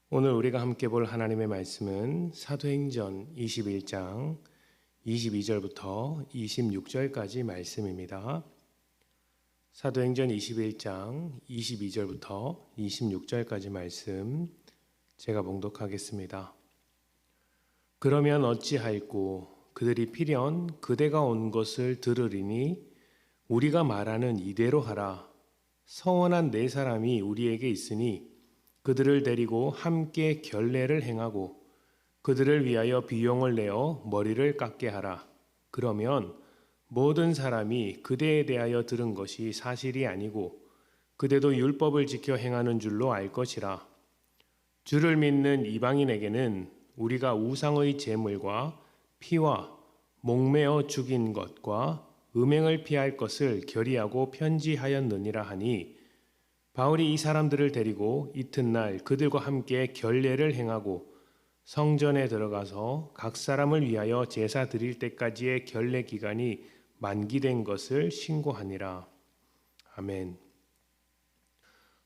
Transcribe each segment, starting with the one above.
오늘 우리가 함께 볼 하나님의 말씀은 사도행전 21장 22절부터 26절까지 말씀입니다. 사도행전 21장 22절부터 26절까지 말씀 제가 봉독하겠습니다. 그러면 어찌할꼬 그들이 필연 그대가 온 것을 들으리니 우리가 말하는 이대로 하라. 서원한 네 사람이 우리에게 있으니 그들을 데리고 함께 결례를 행하고 그들을 위하여 비용을 내어 머리를 깎게 하라. 그러면 모든 사람이 그대에 대하여 들은 것이 사실이 아니고 그대도 율법을 지켜 행하는 줄로 알 것이라. 주를 믿는 이방인에게는 우리가 우상의 제물과 피와 목매어 죽인 것과 음행을 피할 것을 결의하고 편지하였느니라 하니 바울이 이 사람들을 데리고 이튿날 그들과 함께 결례를 행하고 성전에 들어가서 각 사람을 위하여 제사 드릴 때까지의 결례 기간이 만기된 것을 신고하니라. 아멘.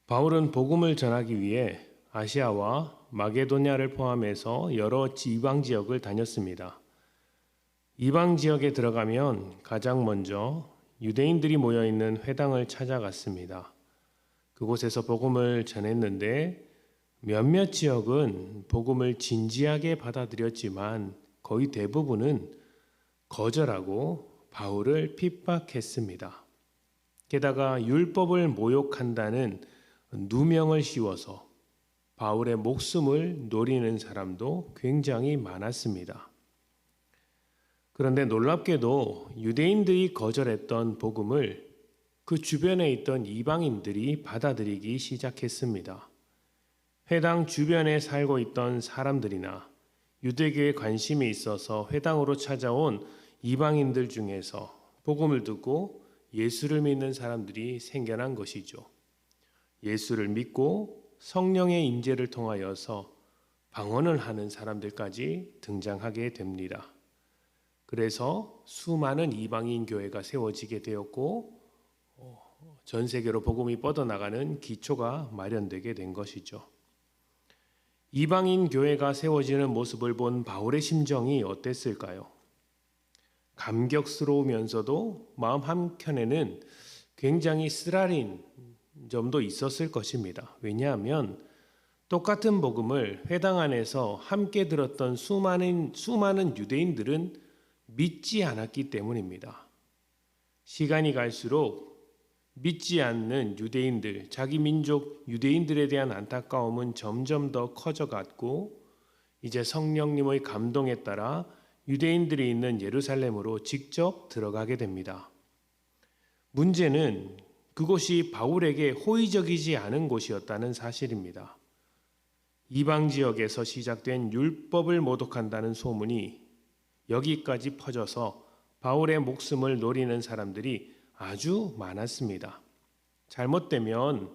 바울은 복음을 전하기 위해 아시아와 마게도냐를 포함해서 여러 이방 지역을 다녔습니다. 이방 지역에 들어가면 가장 먼저 유대인들이 모여있는 회당을 찾아갔습니다. 그곳에서 복음을 전했는데 몇몇 지역은 복음을 진지하게 받아들였지만 거의 대부분은 거절하고 바울을 핍박했습니다. 게다가 율법을 모욕한다는 누명을 씌워서 바울의 목숨을 노리는 사람도 굉장히 많았습니다. 그런데 놀랍게도 유대인들이 거절했던 복음을 그 주변에 있던 이방인들이 받아들이기 시작했습니다. 회당 주변에 살고 있던 사람들이나 유대교에 관심이 있어서 회당으로 찾아온 이방인들 중에서 복음을 듣고 예수를 믿는 사람들이 생겨난 것이죠. 예수를 믿고 성령의 임재를 통하여서 방언을 하는 사람들까지 등장하게 됩니다. 그래서 수많은 이방인 교회가 세워지게 되었고 전 세계로 복음이 뻗어나가는 기초가 마련되게 된 것이죠. 이방인 교회가 세워지는 모습을 본 바울의 심정이 어땠을까요? 감격스러우면서도 마음 한켠에는 굉장히 쓰라린 점도 있었을 것입니다. 왜냐하면 똑같은 복음을 회당 안에서 함께 들었던 수많은 유대인들은 믿지 않았기 때문입니다. 시간이 갈수록 믿지 않는 유대인들, 자기 민족 유대인들에 대한 안타까움은 점점 더 커져갔고 이제 성령님의 감동에 따라 유대인들이 있는 예루살렘으로 직접 들어가게 됩니다. 문제는 그곳이 바울에게 호의적이지 않은 곳이었다는 사실입니다. 이방 지역에서 시작된 율법을 모독한다는 소문이 여기까지 퍼져서 바울의 목숨을 노리는 사람들이 아주 많았습니다. 잘못되면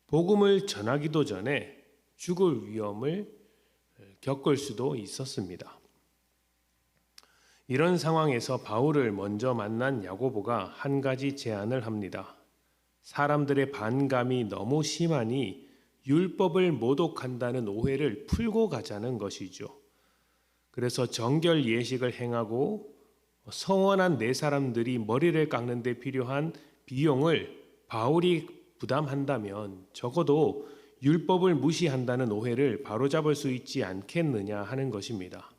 복음을 전하기도 전에 죽을 위험을 겪을 수도 있었습니다. 이런 상황에서 바울을 먼저 만난 야고보가 한 가지 제안을 합니다. 사람들의 반감이 너무 심하니 율법을 모독한다는 오해를 풀고 가자는 것이죠. 그래서 정결 예식을 행하고 서원한 네 사람들이 머리를 깎는 데 필요한 비용을 바울이 부담한다면 적어도 율법을 무시한다는 오해를 바로잡을 수 있지 않겠느냐 하는 것입니다.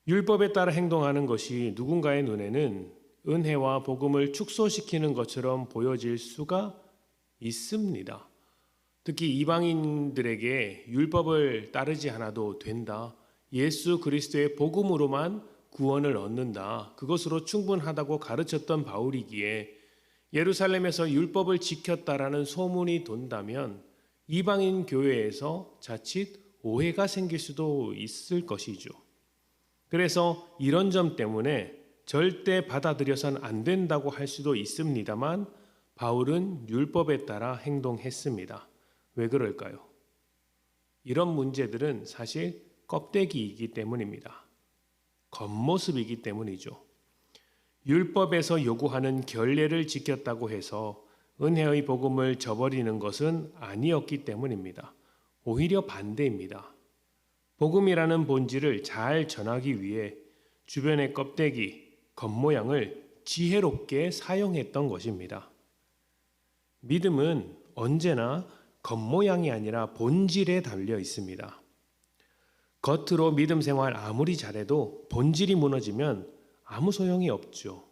율법에 따라 행동하는 것이 누군가의 눈에는 은혜와 복음을 축소시키는 것처럼 보여질 수가 있습니다. 특히 이방인들에게 율법을 따르지 않아도 된다. 예수 그리스도의 복음으로만 구원을 얻는다. 그것으로 충분하다고 가르쳤던 바울이기에 예루살렘에서 율법을 지켰다라는 소문이 돈다면 이방인 교회에서 자칫 오해가 생길 수도 있을 것이죠. 그래서 이런 점 때문에 절대 받아들여선 안 된다고 할 수도 있습니다만 바울은 율법에 따라 행동했습니다. 왜 그럴까요? 이런 문제들은 사실 껍데기이기 때문입니다. 겉모습이기 때문이죠. 율법에서 요구하는 결례를 지켰다고 해서 은혜의 복음을 저버리는 것은 아니었기 때문입니다. 오히려 반대입니다. 복음이라는 본질을 잘 전하기 위해 주변의 껍데기, 겉모양을 지혜롭게 사용했던 것입니다. 믿음은 언제나 겉모양이 아니라 본질에 달려 있습니다. 겉으로 믿음 생활 아무리 잘해도 본질이 무너지면 아무 소용이 없죠.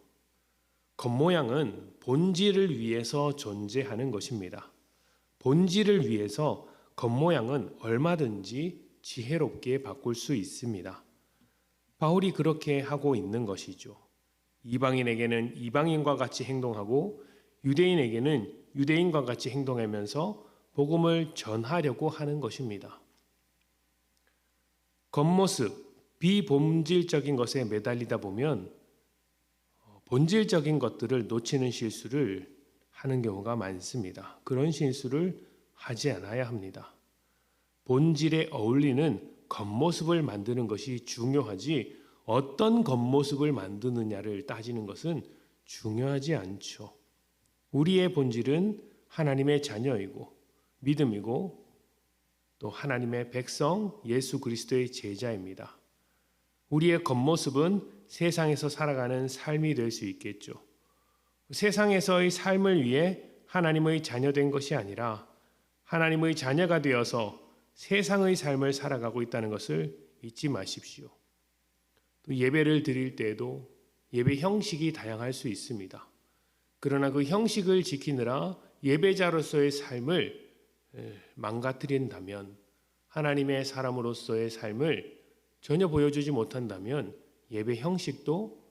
겉모양은 본질을 위해서 존재하는 것입니다. 본질을 위해서 겉모양은 얼마든지 지혜롭게 바꿀 수 있습니다. 바울이 그렇게 하고 있는 것이죠. 이방인에게는 이방인과 같이 행동하고 유대인에게는 유대인과 같이 행동하면서 복음을 전하려고 하는 것입니다. 겉모습, 비본질적인 것에 매달리다 보면 본질적인 것들을 놓치는 실수를 하는 경우가 많습니다. 그런 실수를 하지 않아야 합니다. 본질에 어울리는 겉모습을 만드는 것이 중요하지 어떤 겉모습을 만드느냐를 따지는 것은 중요하지 않죠. 우리의 본질은 하나님의 자녀이고 믿음이고 또 하나님의 백성 예수 그리스도의 제자입니다. 우리의 겉모습은 세상에서 살아가는 삶이 될 수 있겠죠. 세상에서의 삶을 위해 하나님의 자녀된 것이 아니라 하나님의 자녀가 되어서 세상의 삶을 살아가고 있다는 것을 잊지 마십시오. 또 예배를 드릴 때에도 예배 형식이 다양할 수 있습니다. 그러나 그 형식을 지키느라 예배자로서의 삶을 망가뜨린다면 하나님의 사람으로서의 삶을 전혀 보여주지 못한다면 예배 형식도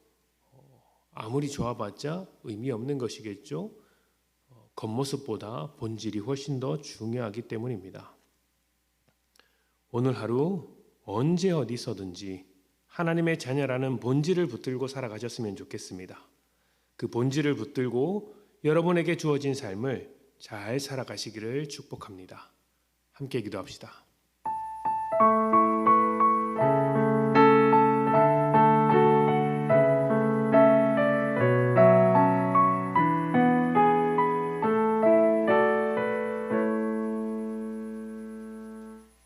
아무리 좋아봤자 의미 없는 것이겠죠. 겉모습보다 본질이 훨씬 더 중요하기 때문입니다. 오늘 하루 언제 어디서든지 하나님의 자녀라는 본질을 붙들고 살아가셨으면 좋겠습니다. 그 본질을 붙들고 여러분에게 주어진 삶을 잘 살아가시기를 축복합니다. 함께 기도합시다.